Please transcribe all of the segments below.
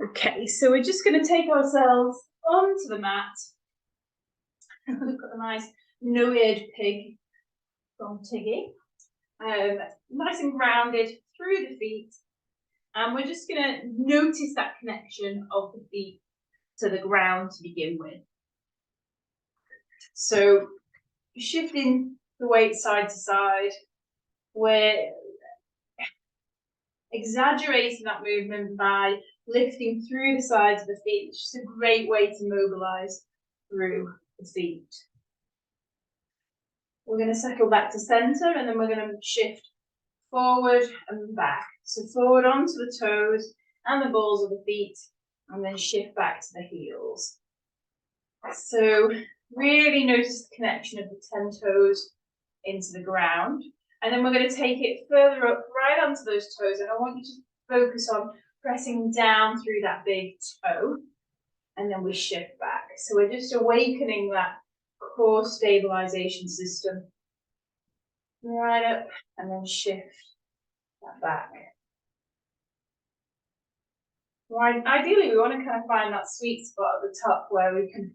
Okay, so we're just going to take ourselves onto the mat. We've got a nice no-eared pig from Tiggy. Nice and grounded through the feet. And we're just going to notice that connection of the feet to the ground to begin with. So shifting the weight side to side, we're exaggerating that movement by lifting through the sides of the feet. It's just a great way to mobilize through the feet. We're going to settle back to center, and then we're going to shift forward and back. So forward onto the toes and the balls of the feet, and then shift back to the heels. So really notice the connection of the 10 toes into the ground. And then we're going to take it further up, right onto those toes. And I want you to focus on pressing down through that big toe. And then we shift back. So we're just awakening that core stabilization system. Right up, and then shift that back. Right, ideally, we want to kind of find that sweet spot at the top where we can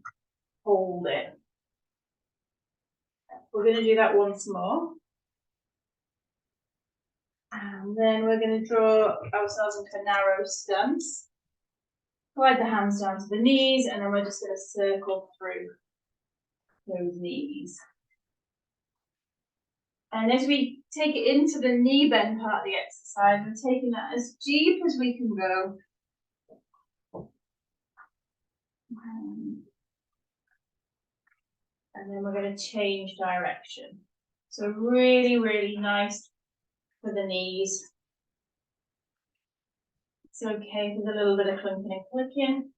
hold it. We're going to do that once more. And then we're going to draw ourselves into a narrow stance. Slide the hands down to the knees, and then we're just going to circle through those knees. And as we take it into the knee bend part of the exercise, we're taking that as deep as we can go. And then we're going to change direction. So really, really nice for the knees. It's okay with a little bit of clunking and clicking.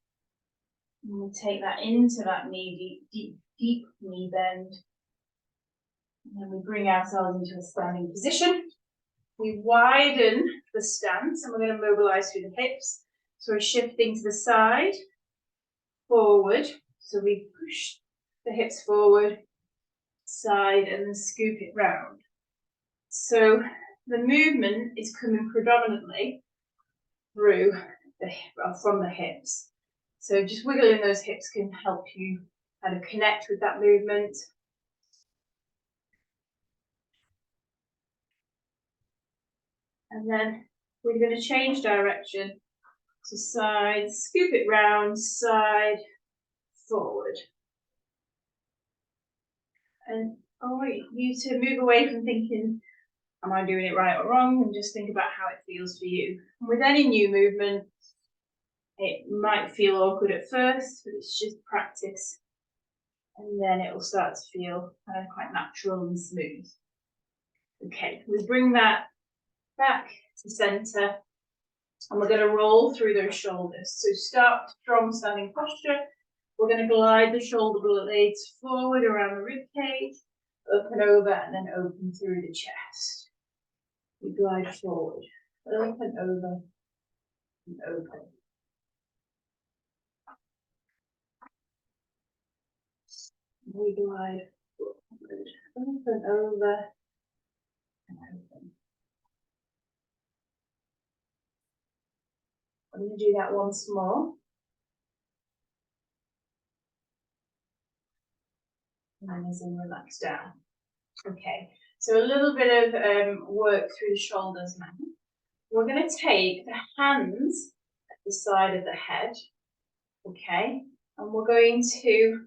And we'll take that into that knee, deep knee bend. And then we bring ourselves into a standing position. We widen the stance, and we're going to mobilize through the hips. So we're shifting to the side, forward. So we push the hips forward, side, and then scoop it round. So the movement is coming predominantly through from the hips. So just wiggling those hips can help you kind of connect with that movement. And then we're going to change direction to side, scoop it round, side, forward. And I want you to move away from thinking, am I doing it right or wrong? And just think about how it feels for you. And with any new movement, it might feel awkward at first, but it's just practice. And then it will start to feel kind of quite natural and smooth. Okay, we bring that back to center, and we're going to roll through those shoulders. So start strong standing posture. We're going to glide the shoulder blades forward around the rib cage, up and over, and then open through the chest. We glide forward, up and over, and open. We glide forward, up and over, and open. I'm going to do that once more. And then as in relax down. Okay, so a little bit of work through the shoulders now. We're going to take the hands at the side of the head, okay, and we're going to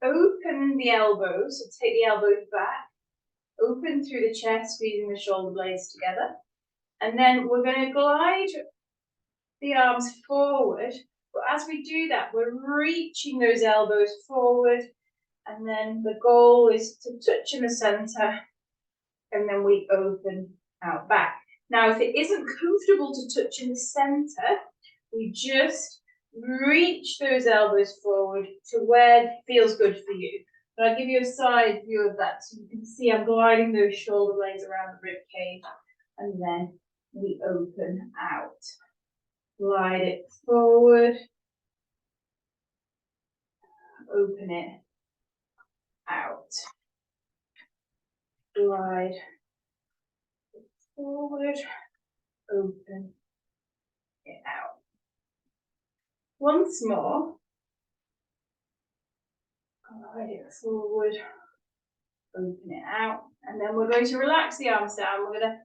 open the elbows, so take the elbows back, open through the chest, squeezing the shoulder blades together, and then we're going to glide the arms forward, but as we do that, we're reaching those elbows forward, and then the goal is to touch in the center, and then we open out back. Now, if it isn't comfortable to touch in the center, we just reach those elbows forward to where it feels good for you. But I'll give you a side view of that so you can see I'm gliding those shoulder blades around the rib cage, and then we open out. Glide it forward, open it out. Glide it forward, open it out. Once more. Glide it forward. Open it out. And then we're going to relax the arms down. We're going to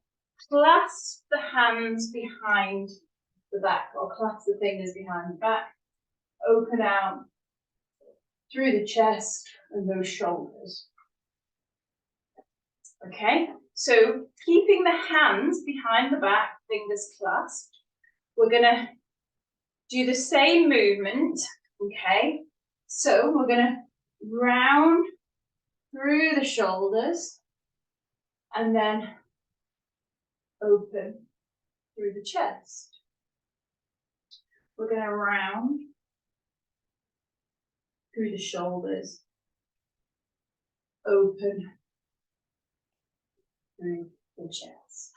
clasp the hands behind the back, or clasp the fingers behind the back. Open out through the chest and those shoulders. Okay, so keeping the hands behind the back, fingers clasped, we're going to do the same movement, okay? So we're going to round through the shoulders and then open through the chest. We're going to round through the shoulders, open through the chest.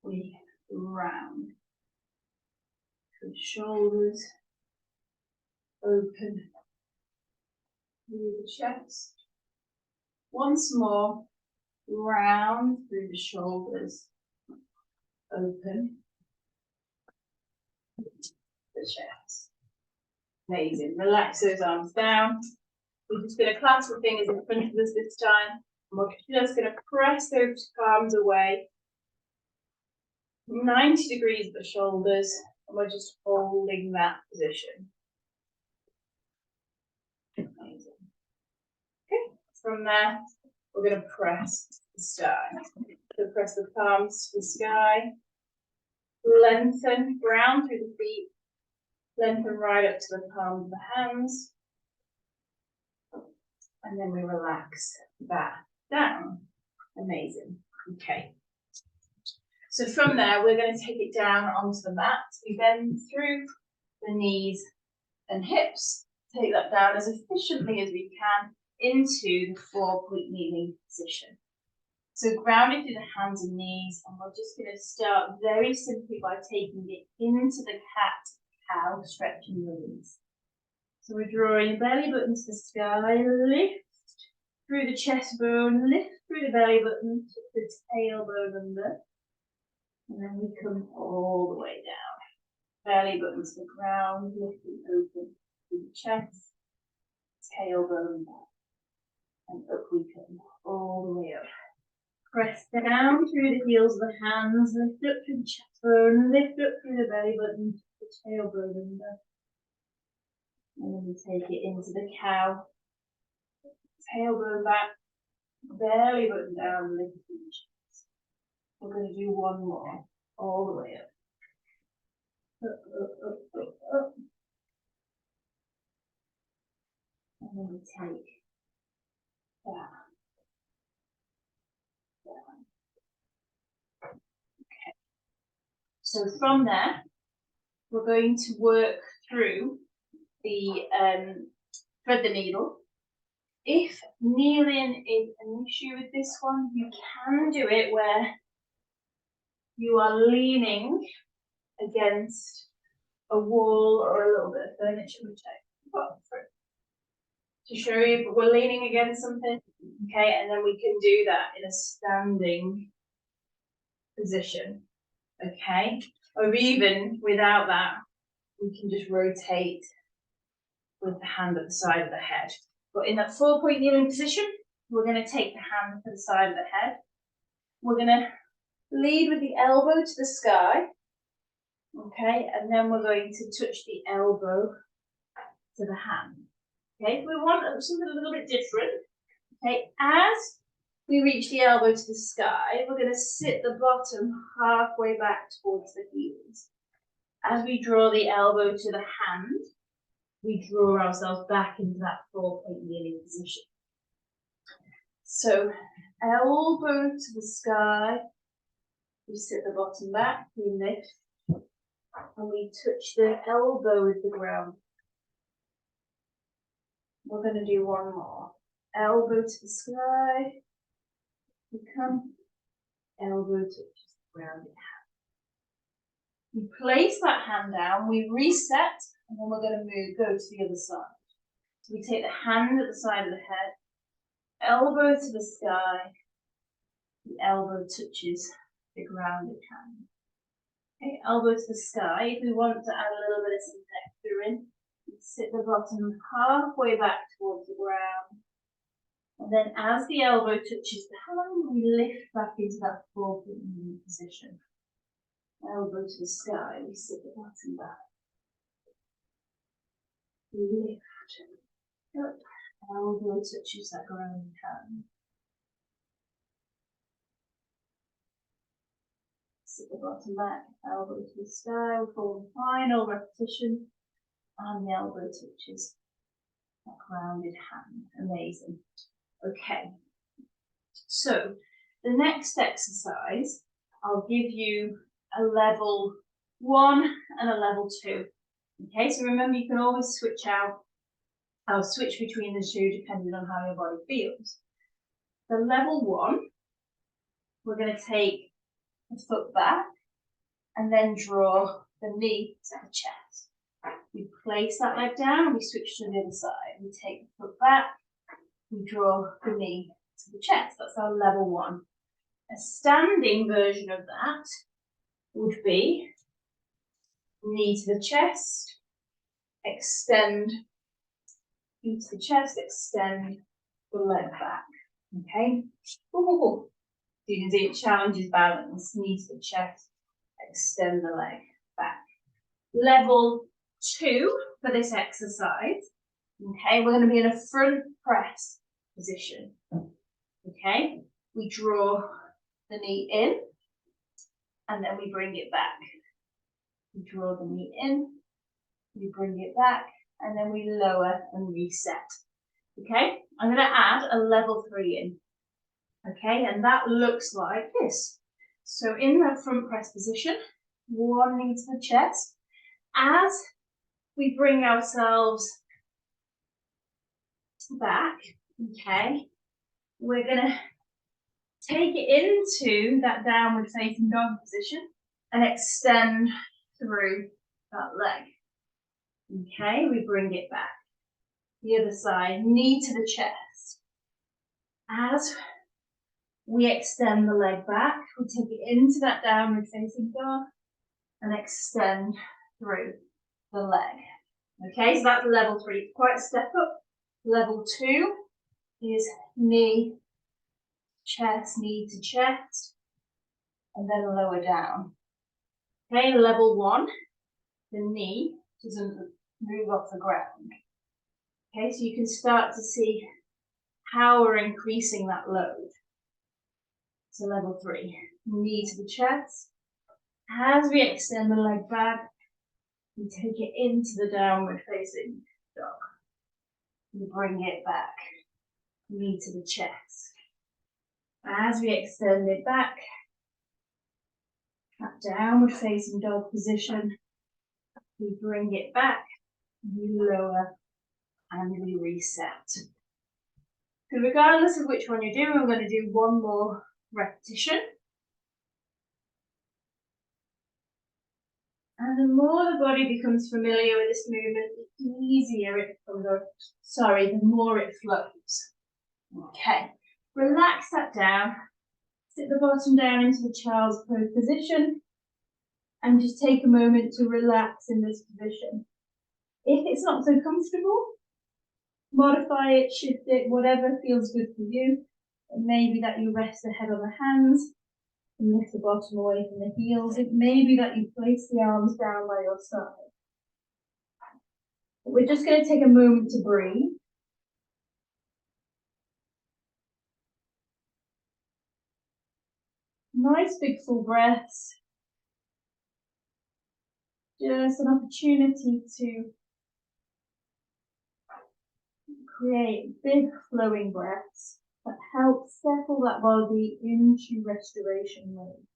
We round through the shoulders, open through the chest. Once more, round through the shoulders, open the chest. Amazing. Relax those arms down. We're just going to clasp the fingers in front of us this time. And we're just going to press those palms away. 90 degrees of the shoulders. And we're just holding that position. Amazing. Okay. From there, we're going to press the sky. So press the palms to the sky. Lengthen, ground through the feet. Lengthen right up to the palms of the hands. And then we relax that down. Amazing. Okay. So from there, we're going to take it down onto the mat. We bend through the knees and hips. Take that down as efficiently as we can into the 4-point kneeling position. So grounded through the hands and knees, and we're just going to start very simply by taking it into the cat-cow, stretching release. So we're drawing the belly button to the sky, lift through the chest bone, lift through the belly button, to the tailbone under, and then we come all the way down. Belly button to the ground, lifting open through the chest, tailbone back, and up we come, all the way up. Press down through the heels of the hands, lift up through the chest bone, lift up through the belly button, to the tailbone under. And then we take it into the cow. Tailbone back, belly button down, lift through the chest. We're going to do one more, all the way up. Up, up, up, up, up. And then we take that down. Okay. So from there, we're going to work through the thread the needle. If kneeling is an issue with this one, you can do it where you are leaning against a wall or a little bit of furniture, which I got to show you, but we're leaning against something, okay, and then we can do that in a standing position, okay, or even without that, we can just rotate with the hand at the side of the head. But in that 4-point kneeling position, we're going to take the hand to the side of the head. We're going to lead with the elbow to the sky, okay, and then we're going to touch the elbow to the hand. Okay, we want something a little bit different. Okay, as we reach the elbow to the sky, we're going to sit the bottom halfway back towards the heels. As we draw the elbow to the hand, we draw ourselves back into that 4-point kneeling position. So, elbow to the sky, we sit the bottom back, we lift, and we touch the elbow with the ground. We're going to do one more. Elbow to the sky, we come, elbow touches the ground. We place that hand down, we reset, and then we're going to go to the other side. So we take the hand at the side of the head, elbow to the sky, the elbow touches the grounded hand. Okay, elbow to the sky. If we want to add a little bit of some texture in, sit the bottom halfway back towards the ground. And then as the elbow touches the hand, we lift back into that forefoot position. Elbow to the sky, we sit the bottom back. We lift up, elbow touches that ground hand. Sit the bottom back, elbow to the sky, we form final repetition, and the elbow touches that grounded hand. Amazing. Okay, so the next exercise, I'll give you a level 1 and a level 2. Okay, so remember you can always switch out, I'll switch between the two depending on how your body feels. The level 1, we're going to take the foot back and then draw the knee to the chest. We place that leg down and we switch to the other side. We take the foot back, we draw the knee to the chest. That's our level 1. A standing version of that would be knee to the chest, extend, knee to the chest, extend the leg back. Okay? Ooh. You can see it challenges balance, knee to the chest, extend the leg back. Level 2 for this exercise. Okay, we're going to be in a front press position. Okay, we draw the knee in and then we bring it back. We draw the knee in, we bring it back, and then we lower and reset. Okay, I'm going to add a level 3 in. Okay, and that looks like this. So in that front press position, one knee to the chest. As we bring ourselves back, okay, we're going to take it into that downward facing dog position and extend through that leg. Okay, we bring it back. The other side, knee to the chest. As we extend the leg back, we take it into that downward facing dog and extend through the leg. Okay, so that's level 3, quite a step up. Level 2 is knee, chest, knee to chest, and then lower down. Okay, level 1, the knee doesn't move off the ground. Okay, so you can start to see how we're increasing that load. So level 3, knee to the chest. As we extend the leg back, we take it into the downward facing dog. We bring it back, knee to the chest. As we extend it back, that downward facing dog position, we bring it back, we lower and we reset. So regardless of which one you're doing, I'm going to do one more repetition. And the more the body becomes familiar with this movement, the easier it becomes, the more it flows. Okay, relax that down, sit the bottom down into the child's pose position, and just take a moment to relax in this position. If it's not so comfortable, modify it, shift it, whatever feels good for you. It may be that you rest the head on the hands and lift the bottom away from the heels. It may be that you place the arms down by your side. But we're just going to take a moment to breathe. Nice big full breaths. Just an opportunity to create big flowing breaths that help settle that body into restoration mode.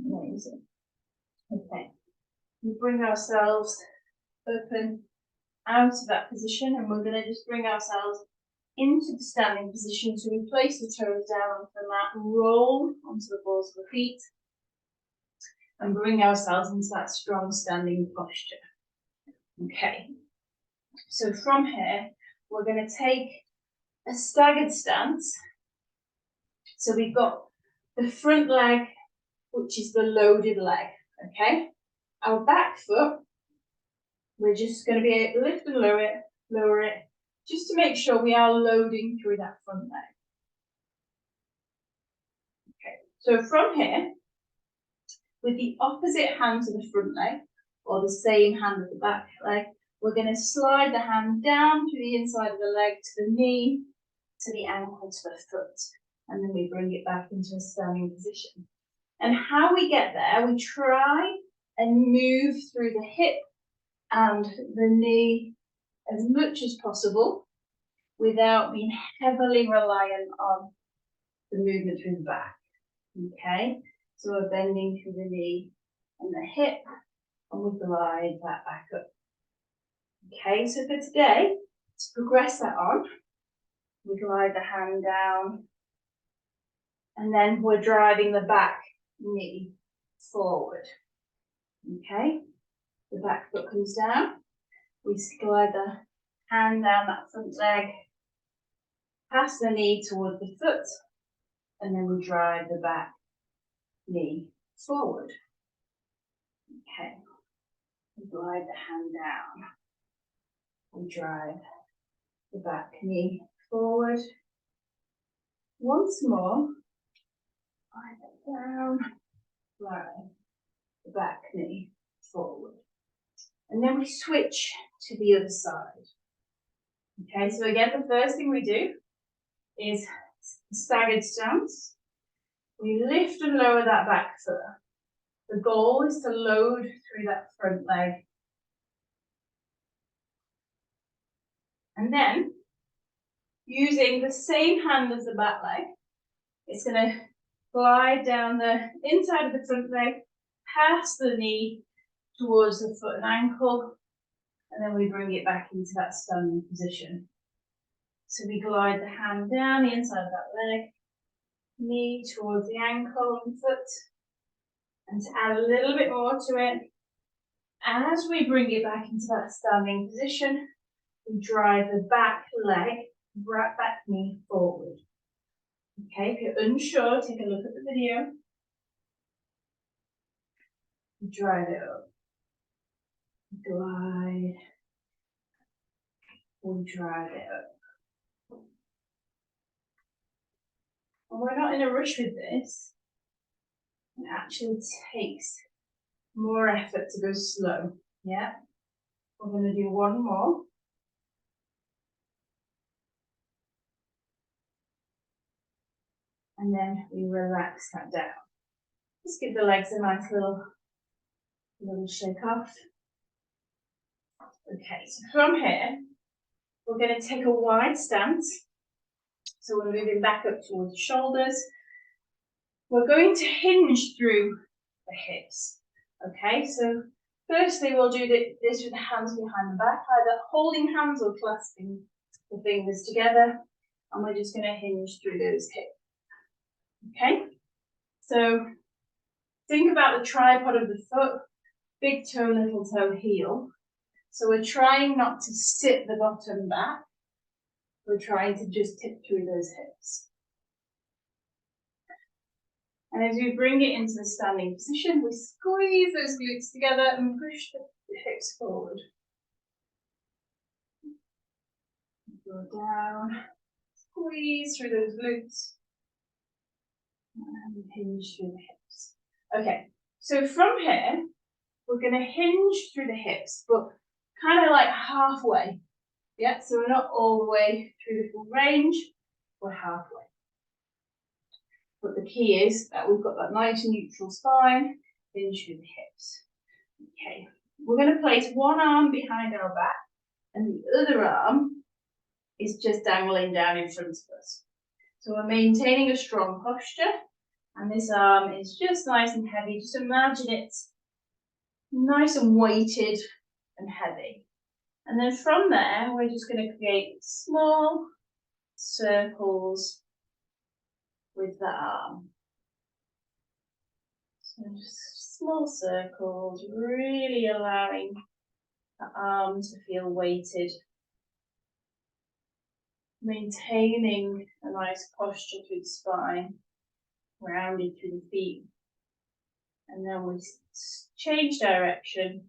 Amazing. Okay, we bring ourselves up and out of that position, and we're going to just bring ourselves into the standing position. So we place the toes down onto the mat, roll onto the balls of the feet, and bring ourselves into that strong standing posture. Okay, so from here, we're going to take a staggered stance. So we've got the front leg, which is the loaded leg, okay? Our back foot, we're just going to be able to lift and lower it, just to make sure we are loading through that front leg. Okay, so from here, with the opposite hand to the front leg, or the same hand at the back leg, we're going to slide the hand down through the inside of the leg to the knee, to the ankle, to the foot, and then we bring it back into a standing position. And how we get there, we try and move through the hip and the knee as much as possible without being heavily reliant on the movement through the back. Okay, so we're bending through the knee and the hip, and we glide that back up. Okay, so for today, to progress that on, we glide the hand down, and then we're driving the back knee forward. Okay, the back foot comes down, we glide the hand down that front leg, past the knee towards the foot, and then we drive the back knee forward. Okay, we glide the hand down, we drive the back knee forward. Once more, glide it down, drive the back knee forward. And then we switch to the other side. Okay, so again, the first thing we do is staggered stance. We lift and lower that back foot. The goal is to load through that front leg. And then, using the same hand as the back leg, it's going to glide down the inside of the front leg, past the knee, towards the foot and ankle, and then we bring it back into that standing position. So we glide the hand down the inside of that leg, knee towards the ankle and foot, and to add a little bit more to it, as we bring it back into that standing position, we drive the back leg, right back knee forward. Okay, if you're unsure, take a look at the video. Drive it up. Glide. We drive it up. And we're not in a rush with this. It actually takes more effort to go slow. Yeah. We're going to do one more. And then we relax that down. Just give the legs a nice little shake off. Okay, so from here, we're going to take a wide stance. So we're moving back up towards the shoulders. We're going to hinge through the hips. Okay, so firstly we'll do this with the hands behind the back, either holding hands or clasping the fingers together. And we're just going to hinge through those hips. Okay, so think about the tripod of the foot, big toe, little toe, heel. So we're trying not to sit the bottom back. We're trying to just tip through those hips. And as we bring it into the standing position, we squeeze those glutes together and push the hips forward. Go down, squeeze through those glutes, and hinge through the hips. Okay, so from here, we're going to hinge through the hips, but kind of like halfway. Yeah, so we're not all the way through the full range, we're halfway. But the key is that we've got that nice neutral spine, hinge through the hips. Okay, we're going to place one arm behind our back, and the other arm is just dangling down in front of us. So we're maintaining a strong posture, and this arm is just nice and heavy. Just imagine it's nice and weighted and heavy. And then from there, we're just going to create small circles with the arm. So just small circles, really allowing the arm to feel weighted. Maintaining a nice posture through the spine, rounded through the feet. And then we change direction,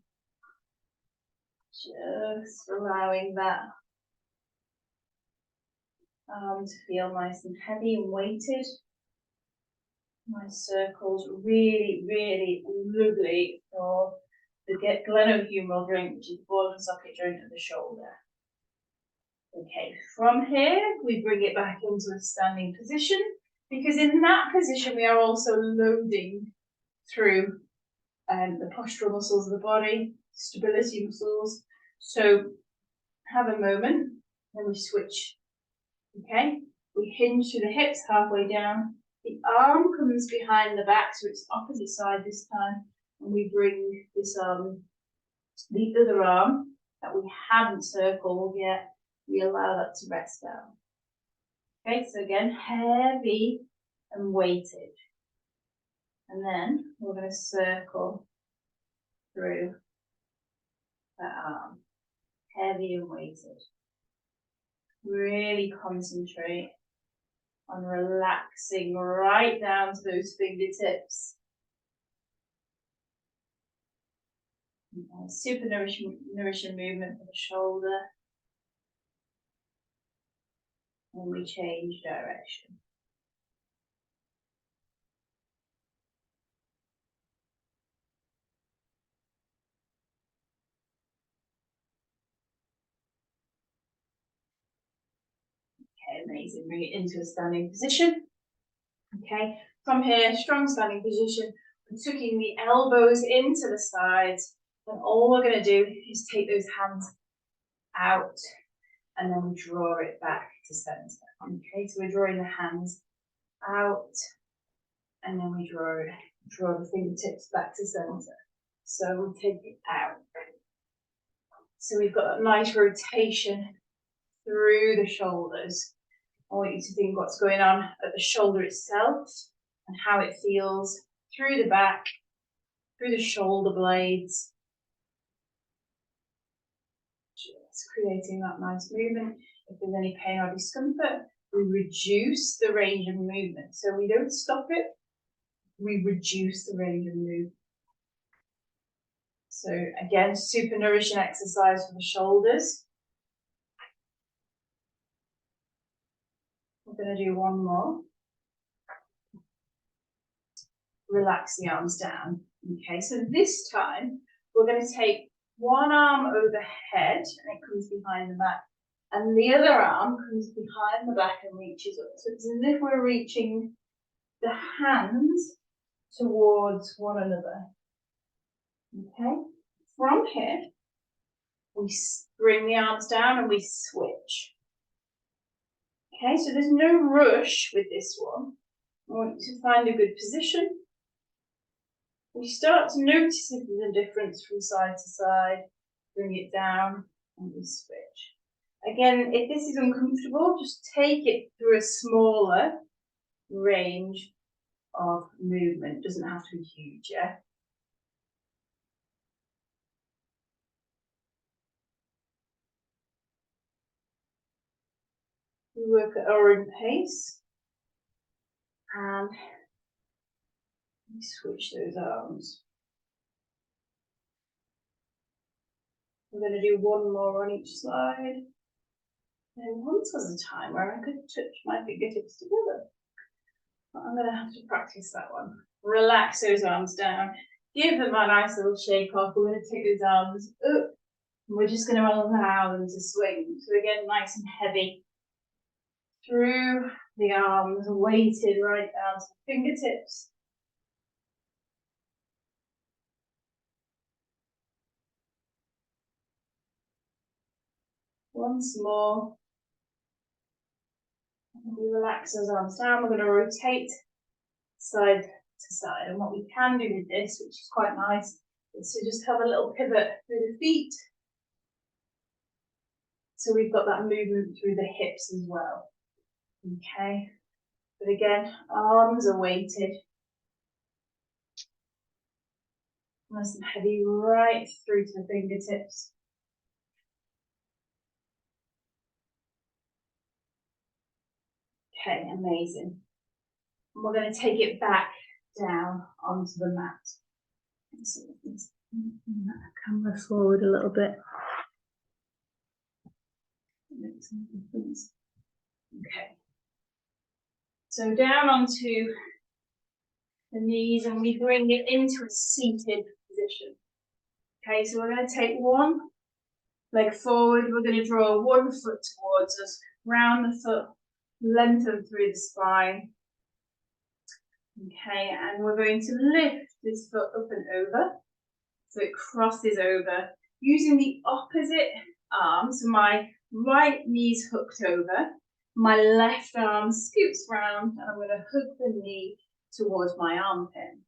just allowing that arm to feel nice and heavy and weighted. Nice circles, really, really lovely for the glenohumeral joint, which is the ball and socket joint of the shoulder. Okay, from here, we bring it back into a standing position, because in that position, we are also loading through the postural muscles of the body, stability muscles. So have a moment, then we switch. Okay, we hinge to the hips halfway down. The arm comes behind the back, so it's opposite side this time. And we bring this the other arm that we haven't circled yet, we allow that to rest down. Okay, so again, heavy and weighted. And then we're going to circle through that arm, heavy and weighted. Really concentrate on relaxing right down to those fingertips. Super nourishing movement for the shoulder. And we change direction. Okay, amazing. Bring it into a standing position. Okay, from here, strong standing position. We're tucking the elbows into the sides. And all we're going to do is take those hands out and then we draw it back to center. Okay, so we're drawing the hands out and then we draw the fingertips back to center. So we take it out. So we've got a nice rotation through the shoulders. I want you to think what's going on at the shoulder itself and how it feels through the back, through the shoulder blades. Just creating that nice movement. If there's any pain or discomfort, we reduce the range of movement. So we don't stop it, we reduce the range of movement. So again, super nourishing exercise for the shoulders. We're going to do one more. Relax the arms down. Okay, so this time we're going to take one arm overhead and it comes behind the back, and the other arm comes behind the back and reaches up. So it's as if we're reaching the hands towards one another. Okay, from here we bring the arms down and we switch. Okay, so there's no rush with this one. I want you to find a good position. We start to notice if there's a difference from side to side, bring it down and we switch. Again, if this is uncomfortable, just take it through a smaller range of movement. It doesn't have to be huge, yeah? We work at our own pace and we switch those arms. We're going to do one more on each side. And once was a time where I could touch my fingertips together. But I'm going to have to practice that one. Relax those arms down. Give them a nice little shake off. We're going to take those arms up. And we're just going to allow them to swing. So again, nice and heavy. Through the arms, weighted right down to the fingertips. Once more. We relax those arms down. We're going to rotate side to side. And what we can do with this, which is quite nice, So just have a little pivot through the feet. So we've got that movement through the hips as well. Okay. But again, arms are weighted. Nice and heavy right through to the fingertips. Okay, amazing. And we're going to take it back down onto the mat. So let's move that camera forward a little bit. Make some difference. Okay. So down onto the knees, and we bring it into a seated position. Okay, so we're going to take one leg forward. We're going to draw one foot towards us, round the foot, lengthen through the spine. Okay, and we're going to lift this foot up and over, so it crosses over, using the opposite arm. So my right knee's hooked over, my left arm scoops round, and I'm going to hook the knee towards my armpit.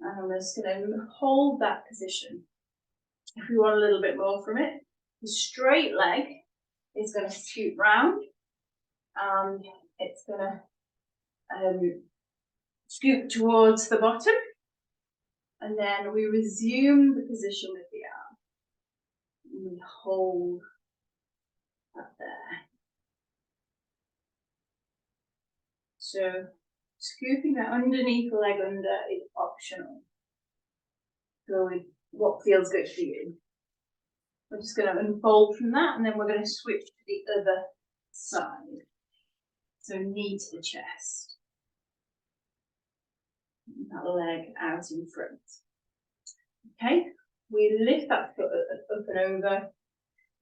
And I'm just going to hold that position. If you want a little bit more from it, the straight leg is going to scoot round, and it's going to scoop towards the bottom, and then we resume the position with the arm. And we hold up there. So scooping that underneath the leg under is optional. Go with what feels good for you. We're just going to unfold from that, and then we're going to switch to the other side. So knee to the chest. That leg out in front. Okay, we lift that foot up and over,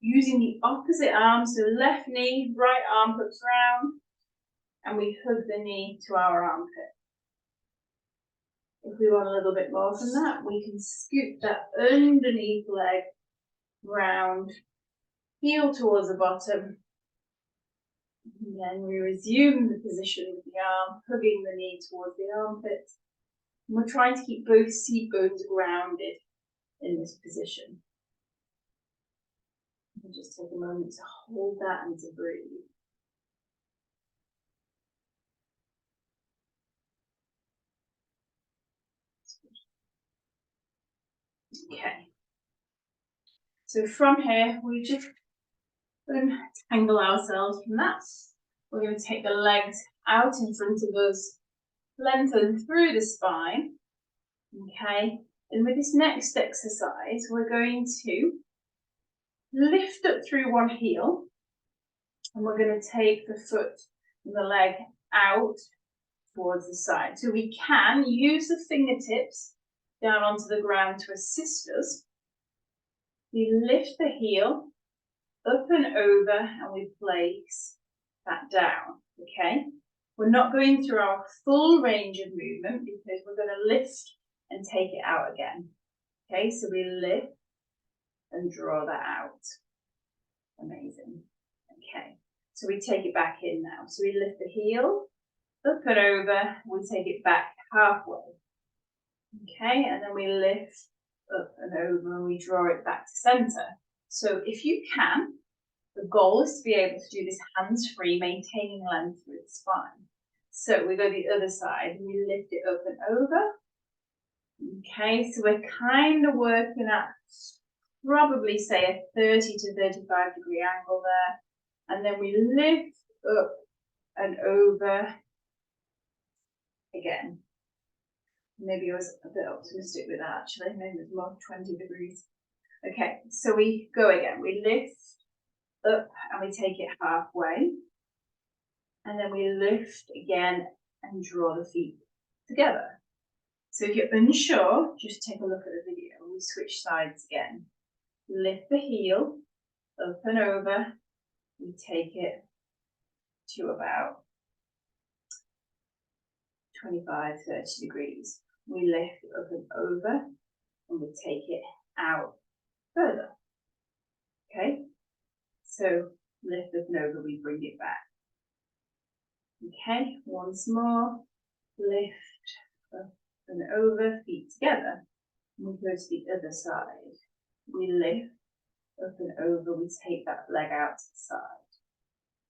using the opposite arm, so left knee, right arm hooks round, and we hug the knee to our armpit. If we want a little bit more from that, we can scoop that underneath leg round, heel towards the bottom, and then we resume the position with the arm, hugging the knee towards the armpit. And we're trying to keep both seat bones grounded in this position. And just take a moment to hold that and to breathe. Okay. So from here, we just untangle ourselves from that. We're going to take the legs out in front of us, lengthen through the spine. Okay. And with this next exercise, we're going to lift up through one heel, and we're going to take the foot and the leg out towards the side. So we can use the fingertips down onto the ground to assist us. We lift the heel up and over, and we place that down, okay? We're not going through our full range of movement because we're going to lift and take it out again. Okay, so we lift and draw that out. Amazing. Okay, so we take it back in now. So we lift the heel, up and over, we take it back halfway. Okay, and then we lift up and over and we draw it back to center. So if you can, the goal is to be able to do this hands-free, maintaining length through the spine. So we go the other side and we lift it up and over. Okay, so we're kind of working at probably say a 30 to 35 degree angle there. And then we lift up and over again. Maybe I was a bit optimistic with that actually, maybe it was more 20 degrees. Okay, so we go again. We lift up and we take it halfway. And then we lift again and draw the feet together. So if you're unsure, just take a look at the video. We switch sides again. Lift the heel up and over. We take it to about 25, 30 degrees. We lift up and over and we take it out further. Okay, so lift up and over, we bring it back. Okay, once more, lift up and over, feet together. We go to the other side. We lift up and over. We take that leg out to the side.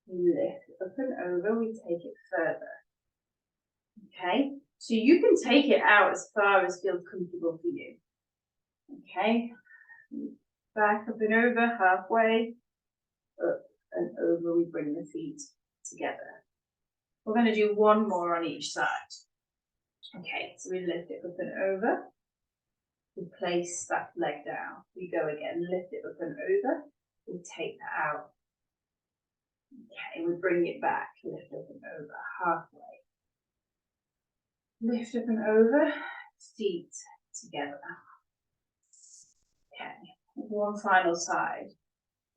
We lift up and over. We take it further. Okay, so you can take it out as far as feels comfortable for you. Okay, back up and over, halfway, up and over. We bring the feet together. We're going to do one more on each side. Okay, so we lift it up and over. We place that leg down. We go again, lift it up and over. We take that out. Okay, we bring it back, lift up and over, halfway. Lift up and over, feet together. Okay, one final side.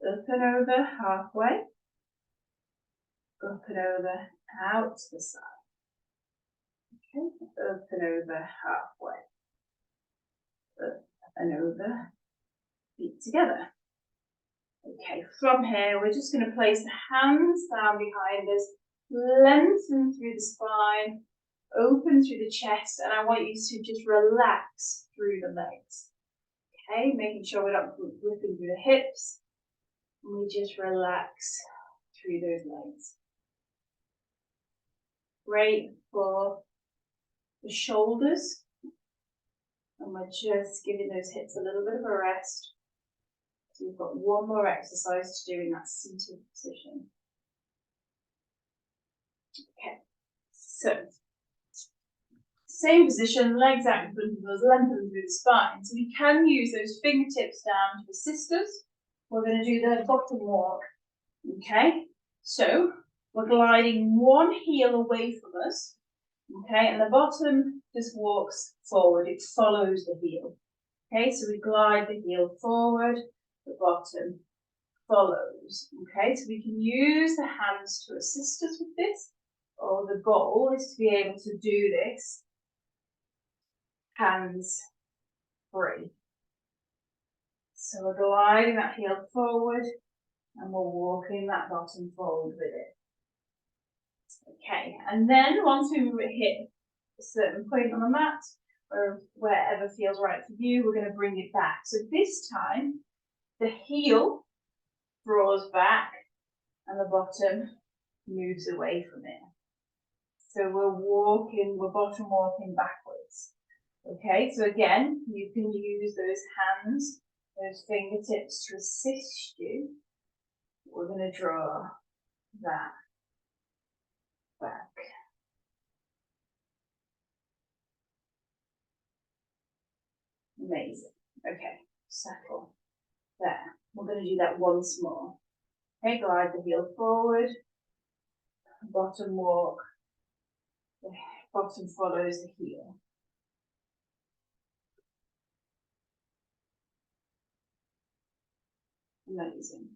Up and over, halfway. Up and over, out to the side. Okay, up and over, halfway. Up and over, feet together. Okay, from here, we're just going to place the hands down behind us, lengthen through the spine, open through the chest, and I want you to just relax through the legs. Okay, making sure we're not gripping through the hips, and we just relax through those legs. Great for the shoulders, and we're just giving those hips a little bit of a rest. So we've got one more exercise to do in that seated position. Okay, so same position, legs out in front of us, lengthen through the spine. So we can use those fingertips down to assist us. We're going to do the bottom walk. Okay, so we're gliding one heel away from us. Okay, and the bottom just walks forward, it follows the heel. Okay, so we glide the heel forward, the bottom follows. Okay, so we can use the hands to assist us with this, or the goal is to be able to do this hands free. So we're gliding that heel forward and we're walking that bottom forward with it. Okay, and then once we hit a certain point on the mat, or wherever feels right for you, we're going to bring it back. So this time, the heel draws back and the bottom moves away from it. So we're bottom walking backwards. Okay, so again, you can use those hands, those fingertips to assist you. We're going to draw that back. Amazing. Okay, settle. There. We're going to do that once more. Okay, glide the heel forward. Bottom walk. The bottom follows the heel. Amazing.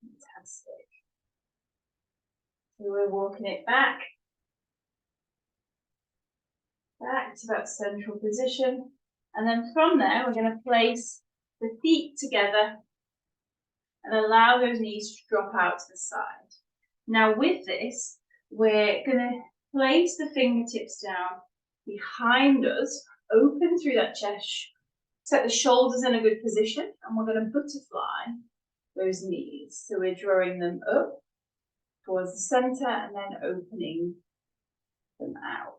Fantastic. So we're walking it back to that central position. And then from there, we're going to place the feet together and allow those knees to drop out to the side. Now with this, we're going to place the fingertips down behind us, open through that chest, set the shoulders in a good position, and we're going to butterfly those knees. So we're drawing them up towards the center and then opening them out.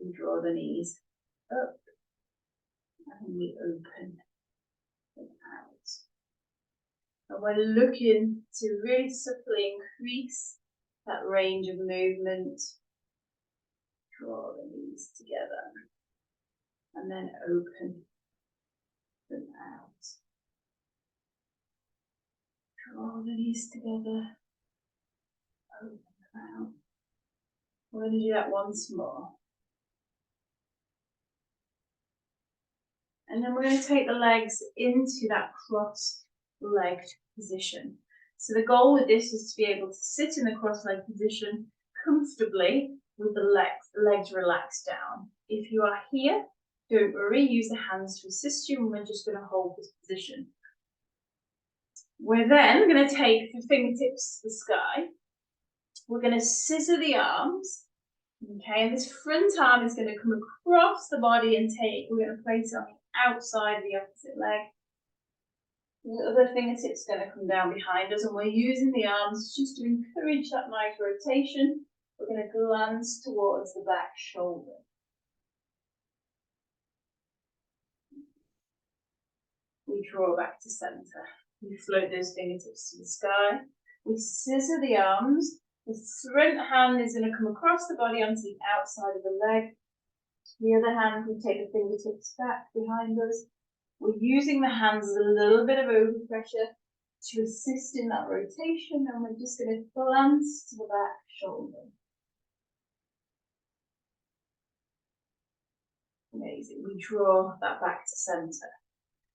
We draw the knees up and we open them out. And we're looking to really subtly increase that range of movement. Draw the knees together and then open them out. Draw the knees together, open them out. We're going to do that once more. And then we're going to take the legs into that cross-legged position. So the goal with this is to be able to sit in the cross-legged position comfortably with the legs relaxed down. If you are here, don't worry, use the hands to assist you, and we're just going to hold this position. We're then going to take the fingertips to the sky. We're going to scissor the arms. Okay, and this front arm is going to come across the body and we're going to place it on the outside of the opposite leg. The other fingertip's going to come down behind us, and we're using the arms just to encourage that nice rotation. We're going to glance towards the back shoulder. We draw back to center. We float those fingertips to the sky. We scissor the arms. The front hand is going to come across the body onto the outside of the leg. The other hand, we take the fingertips back behind us. We're using the hands as a little bit of overpressure to assist in that rotation, and we're just going to glance to the back shoulder. Amazing. We draw that back to center.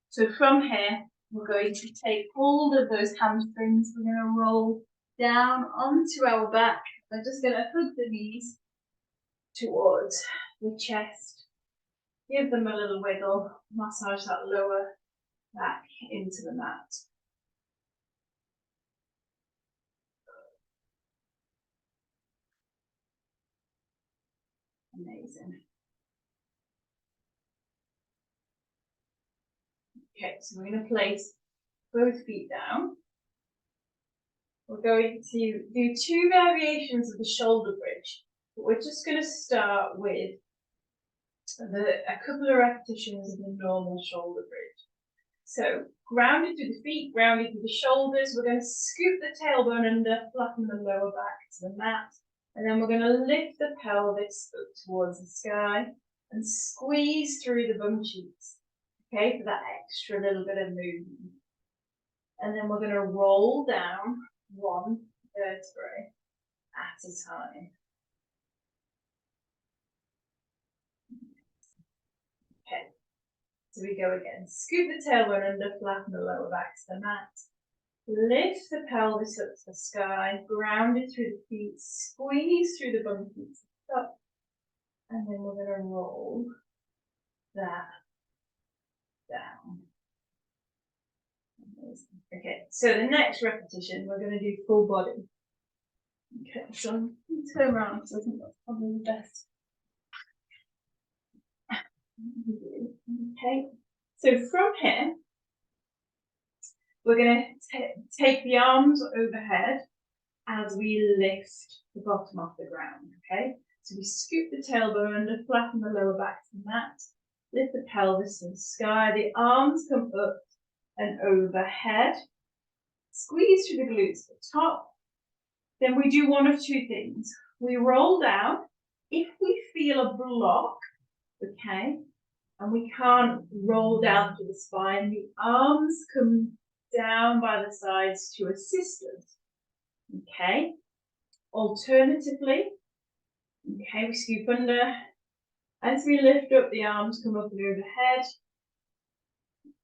So from here, we're going to take hold of those hamstrings. We're going to roll down onto our back. We're just going to hug the knees towards the chest. Give them a little wiggle. Massage that lower back into the mat. Amazing. Okay, so we're going to place both feet down. We're going to do 2 variations of the shoulder bridge, but we're just going to start with a couple of repetitions of the normal shoulder bridge. So grounded through the feet, grounded through the shoulders. We're going to scoop the tailbone under, flatten the lower back to the mat, and then we're going to lift the pelvis up towards the sky and squeeze through the bum cheeks, okay, for that extra little bit of movement. And then we're going to roll down 1 vertebrae at a time. Okay, so we go again. Scoop the tailbone under, flatten the lower back to the mat. Lift the pelvis up to the sky, ground it through the feet, squeeze through the bum cheeks up, and then we're going to roll that down. Okay, so the next repetition, we're going to do full body. Okay, so I'm going to turn around because I think that's probably the best. Okay, so from here, we're going to take the arms overhead as we lift the bottom off the ground, okay? So we scoop the tailbone under, flatten the lower back to the mat, lift the pelvis to the sky, the arms come up and overhead, squeeze through the glutes at the top. Then we do one of 2 things. We roll down. If we feel a block, okay, and we can't roll down to the spine, the arms come down by the sides to assist us, okay? Alternatively, okay, we scoop under. As we lift up, the arms come up and overhead.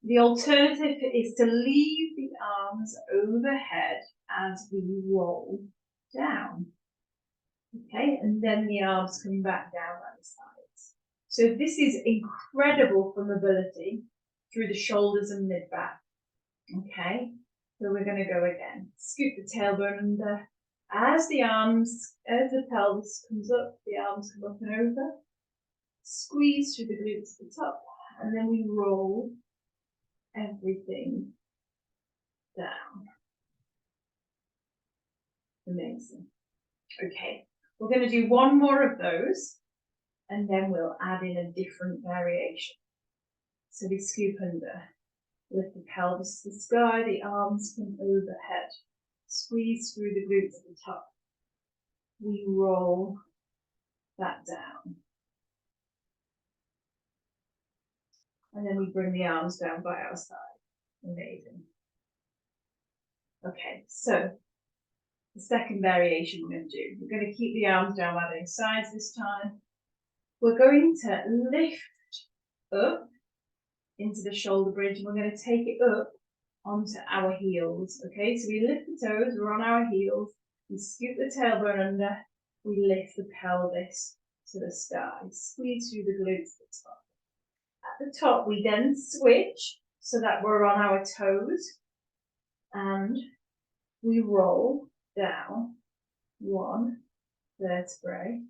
The alternative is to leave the arms overhead as we roll down. Okay, and then the arms come back down by the sides. So this is incredible for mobility through the shoulders and mid-back. Okay, so we're going to go again. Scoop the tailbone under. As the pelvis comes up, the arms come up and over. Squeeze through the glutes at the top, and then we roll everything down. Amazing. Okay, we're going to do 1 more of those, and then we'll add in a different variation. So we scoop under, lift the pelvis to the sky, the arms come overhead, squeeze through the glutes at the top. We roll that down. And then we bring the arms down by our side. Amazing. Okay, so the second variation we're going to do, we're going to keep the arms down by their sides this time. We're going to lift up into the shoulder bridge, and we're going to take it up onto our heels. Okay, so we lift the toes, we're on our heels, we scoop the tailbone under, we lift the pelvis to the sky, squeeze through the glutes at the top. At the top, we then switch so that we're on our toes, and we roll down one vertebrae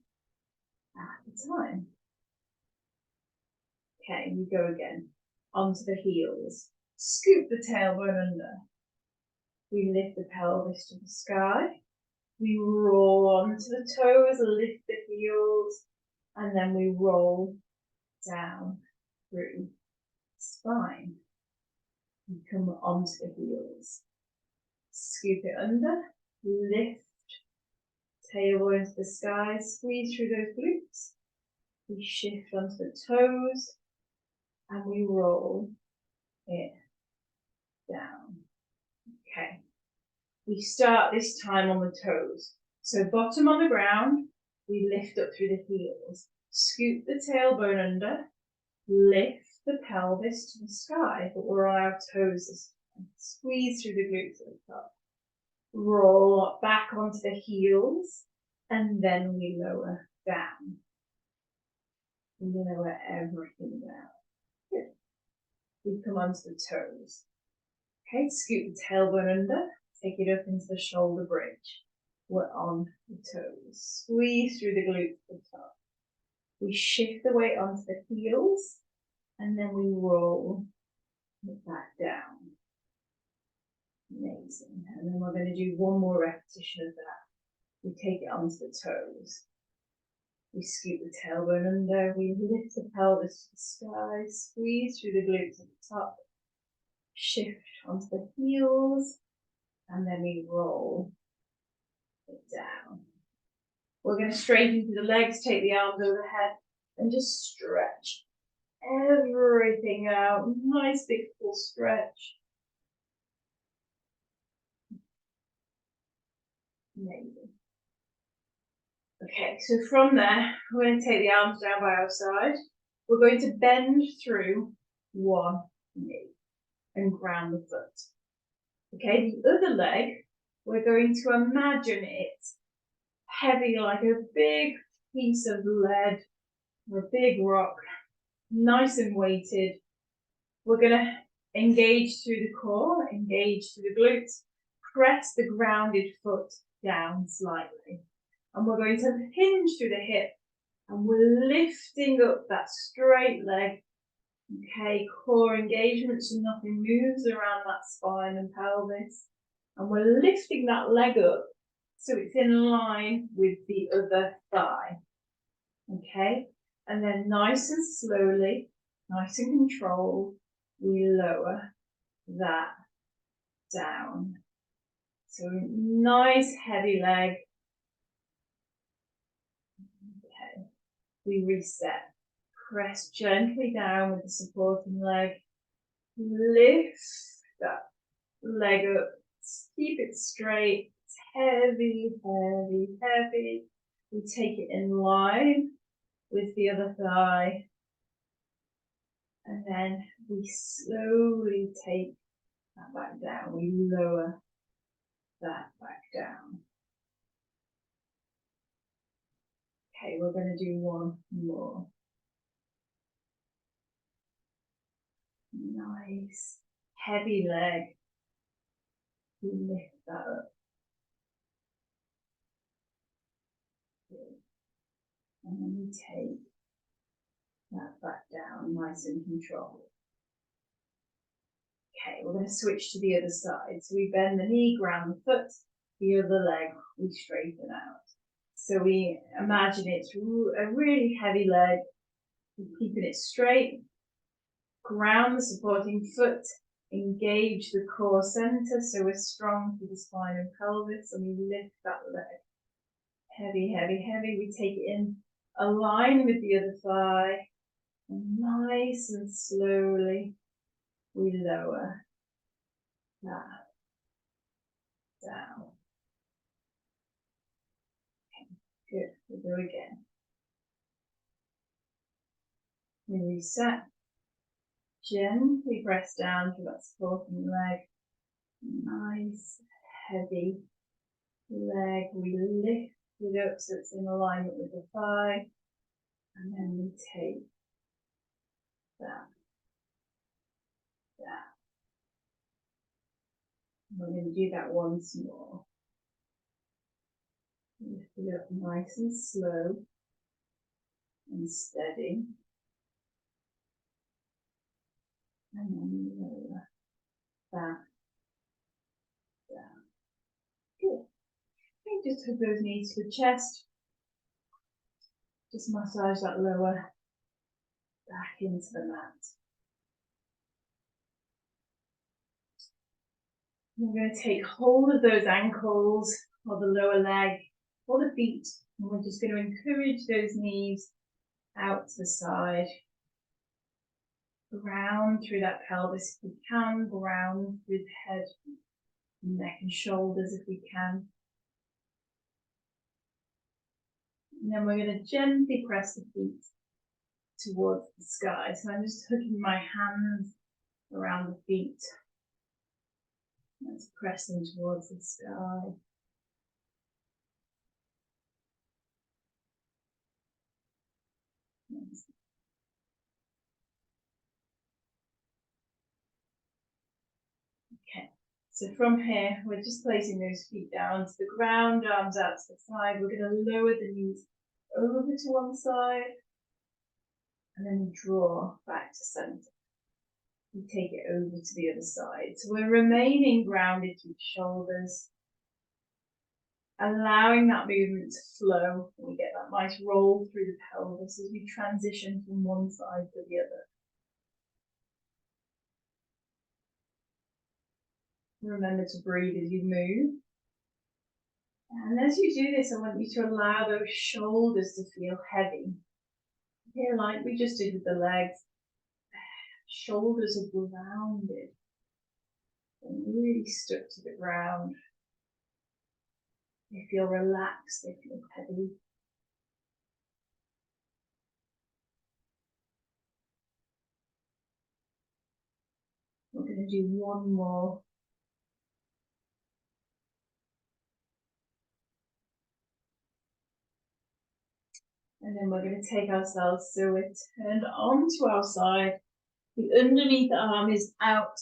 at a time. Okay, we go again. Onto the heels. Scoop the tailbone under. We lift the pelvis to the sky. We roll onto the toes, lift the heels, and then we roll down through the spine. We come onto the heels. Scoop it under, lift, tailbone to the sky, squeeze through those glutes. We shift onto the toes, and we roll it down. Okay. We start this time on the toes. So bottom on the ground, we lift up through the heels. Scoop the tailbone under, lift the pelvis to the sky, but we're on our toes this time. Squeeze through the glutes at the top. Roll back onto the heels, and then we lower down. Lower everything down. Good. We come onto the toes. Okay, scoop the tailbone under, take it up into the shoulder bridge. We're on the toes. Squeeze through the glutes at the top. We shift the weight onto the heels, and then we roll it back down. Amazing. And then we're going to do one more repetition of that. We take it onto the toes. We scoop the tailbone under. We lift the pelvis to the sky. Squeeze through the glutes at the top. Shift onto the heels, and then we roll it down. We're going to straighten through the legs, take the arms overhead, and just stretch everything out. Nice big full stretch. Amazing. Okay, so from there, we're going to take the arms down by our side. We're going to bend through one knee and ground the foot. Okay, the other leg, we're going to imagine it heavy like a big piece of lead or a big rock, nice and weighted. We're going to engage through the core, engage through the glutes, press the grounded foot down slightly. And we're going to hinge through the hip, and we're lifting up that straight leg. Okay, core engagement so nothing moves around that spine and pelvis. And we're lifting that leg up so it's in line with the other thigh. Okay, and then nice and slowly, nice and controlled, we lower that down. So nice heavy leg. Okay, we reset. Press gently down with the supporting leg. Lift that leg up. Keep it straight. It's heavy, heavy, heavy. We take it in line with the other thigh. And then we slowly take that back down. We lower that back down. Okay, we're going to do one more. Nice, heavy leg. We lift that up. Good. And then we take that back down, nice and controlled. Okay, we're going to switch to the other side. So we bend the knee, ground the foot, the other leg, we straighten out. So we imagine it's a really heavy leg, we're keeping it straight, ground the supporting foot, engage the core center so we're strong through the spine and pelvis, and we lift that leg. Heavy, heavy, heavy. We take it in, align with the other thigh, and nice and slowly we lower that down. Okay, good. We'll go again. We reset. Gently press down to that supporting leg. Nice, heavy leg. We lift it up so it's in alignment with the thigh. And then we take that down. We're going to do that once more. Lift it up nice and slow and steady. And then lower, back, down. Good. And just hook those knees to the chest. Just massage that lower back into the mat. We're going to take hold of those ankles or the lower leg or the feet, and we're just going to encourage those knees out to the side. Ground through that pelvis if we can, ground through the head, neck and shoulders if we can. And then we're going to gently press the feet towards the sky. So I'm just hooking my hands around the feet. That's pressing towards the sky. Okay, so from here, we're just placing those feet down to the ground, arms out to the side. We're going to lower the knees over to one side, and then draw back to center. We take it over to the other side. So we're remaining grounded to the shoulders, allowing that movement to flow. And we get that nice roll through the pelvis as we transition from one side to the other. Remember to breathe as you move. And as you do this, I want you to allow those shoulders to feel heavy. Here, like we just did with the legs, shoulders are grounded and really stuck to the ground. They feel relaxed, they feel heavy. We're going to do one more. And then we're going to take ourselves, so we're turned onto our side. The underneath arm is out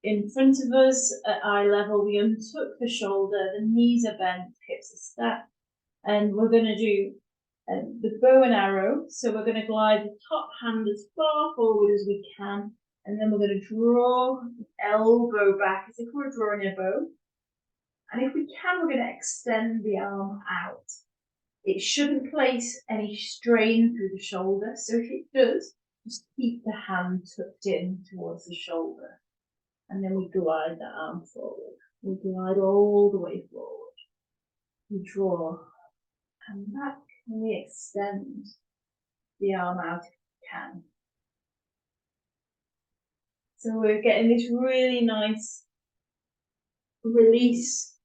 in front of us at eye level. We untuck the shoulder, the knees are bent, hips are stacked. And we're going to do the bow and arrow. So we're going to glide the top hand as far forward as we can. And then we're going to draw the elbow back as if we're drawing a bow. And if we can, we're going to extend the arm out. It shouldn't place any strain through the shoulder. So if it does, just keep the hand tucked in towards the shoulder. And then we glide the arm forward. We glide all the way forward. We draw and back, and we extend the arm out if we can. So we're getting this really nice release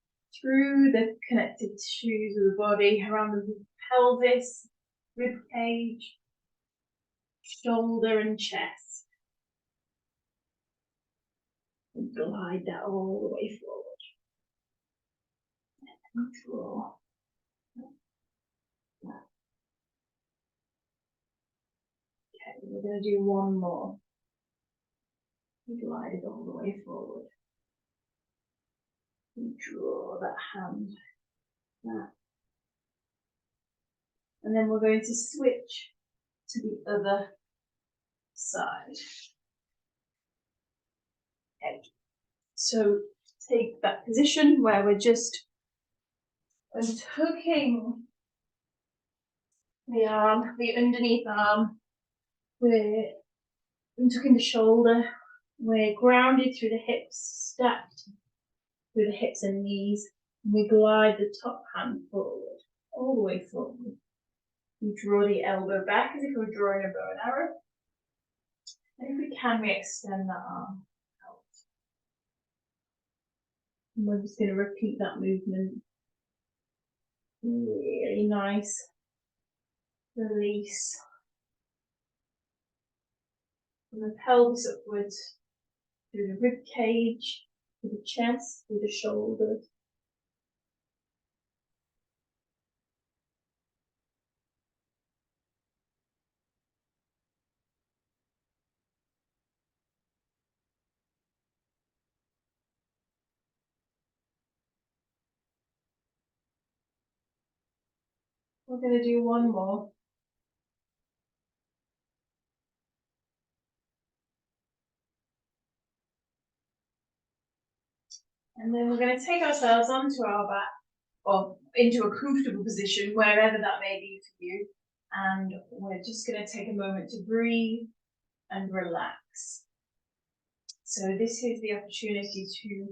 through the connective tissues of the body, around the pelvis, rib cage, shoulder and chest. And glide that all the way forward. And draw. Okay, we're going to do one more. Glide it all the way forward. And draw that hand back. And then we're going to switch to the other side. Okay. So take that position where we're just unhooking the arm, the underneath arm. We're untucking the shoulder. We're grounded through the hips, stacked through the hips and knees. And we glide the top hand forward, all the way forward. We draw the elbow back as if we're drawing a bow and arrow. And if we can, we extend that arm out. And we're just going to repeat that movement. Really nice release from the pelvis upwards, through the rib cage, through the chest, through the shoulders. We're going to do one more. And then we're going to take ourselves onto our back, or into a comfortable position, wherever that may be for you. And we're just going to take a moment to breathe and relax. So this is the opportunity to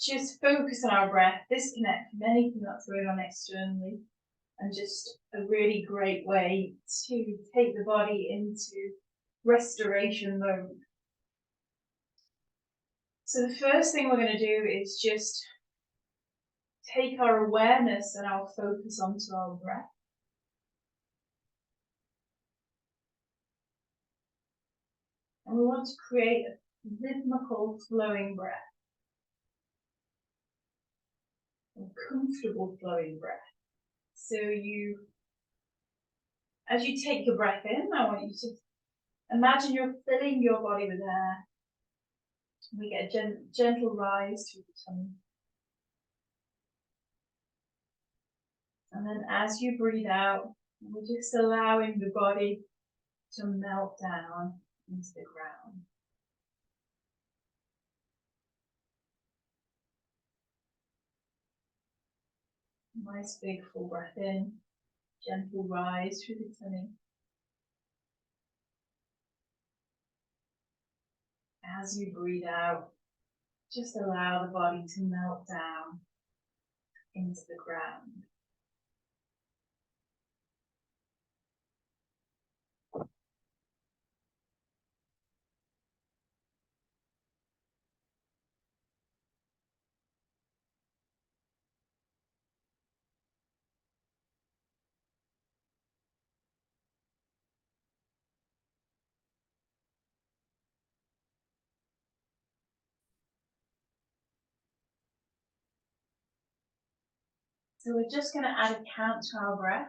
just focus on our breath, disconnect from anything that's going on externally, and just a really great way to take the body into restoration mode. So the first thing we're going to do is just take our awareness and our focus onto our breath. And we want to create a rhythmical flowing breath, a comfortable flowing breath. So as you take your breath in, I want you to imagine you're filling your body with air. We get a gentle rise through the tummy. And then as you breathe out, we're just allowing the body to melt down into the ground. Nice big full breath in, gentle rise through the tummy. As you breathe out, just allow the body to melt down into the ground. So we're just going to add a count to our breath.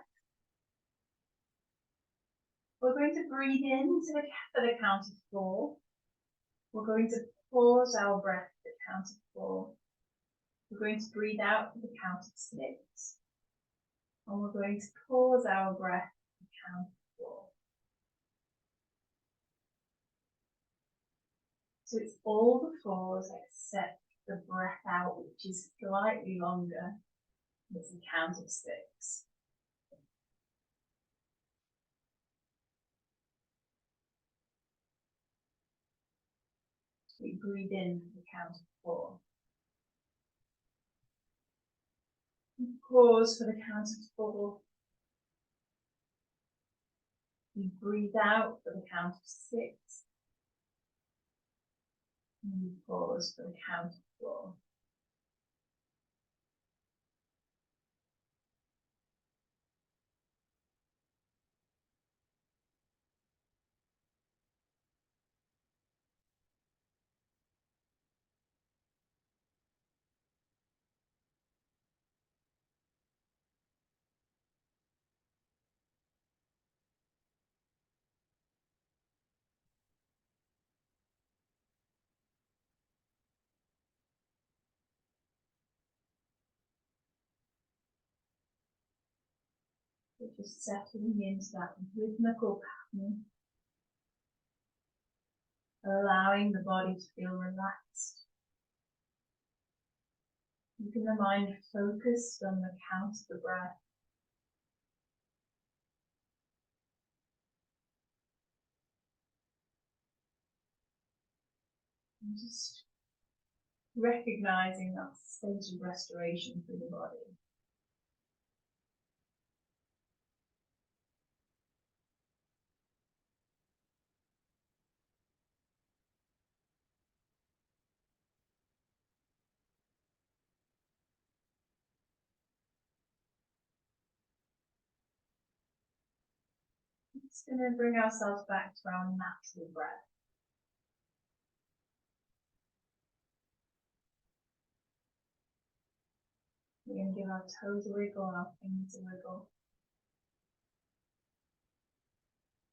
We're going to breathe in for the count of 4. We're going to pause our breath for the count of 4. We're going to breathe out for the count of 6. And we're going to pause our breath for the count of 4. So it's all the 4s except the breath out, which is slightly longer. It's a count of 6. We breathe in for the count of 4. We pause for the count of 4. We breathe out for the count of 6. And we pause for the count of 4. We're just settling into that rhythmical pattern, allowing the body to feel relaxed. Keeping the mind focused on the count of the breath. And just recognizing that state of restoration through the body. Just going to bring ourselves back to our natural breath. We're going to give our toes a wiggle, our fingers a wiggle.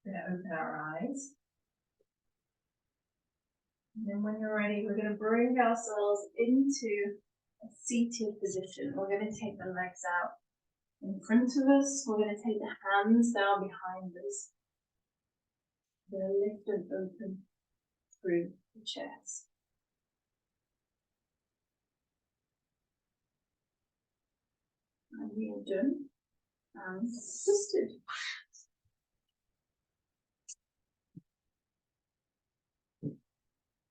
We're going to open our eyes. And then when you're ready, we're going to bring ourselves into a seated position. We're going to take the legs out in front of us. We're going to take the hands down behind us. We're going to lift and open through the chest. And we are done and twisted.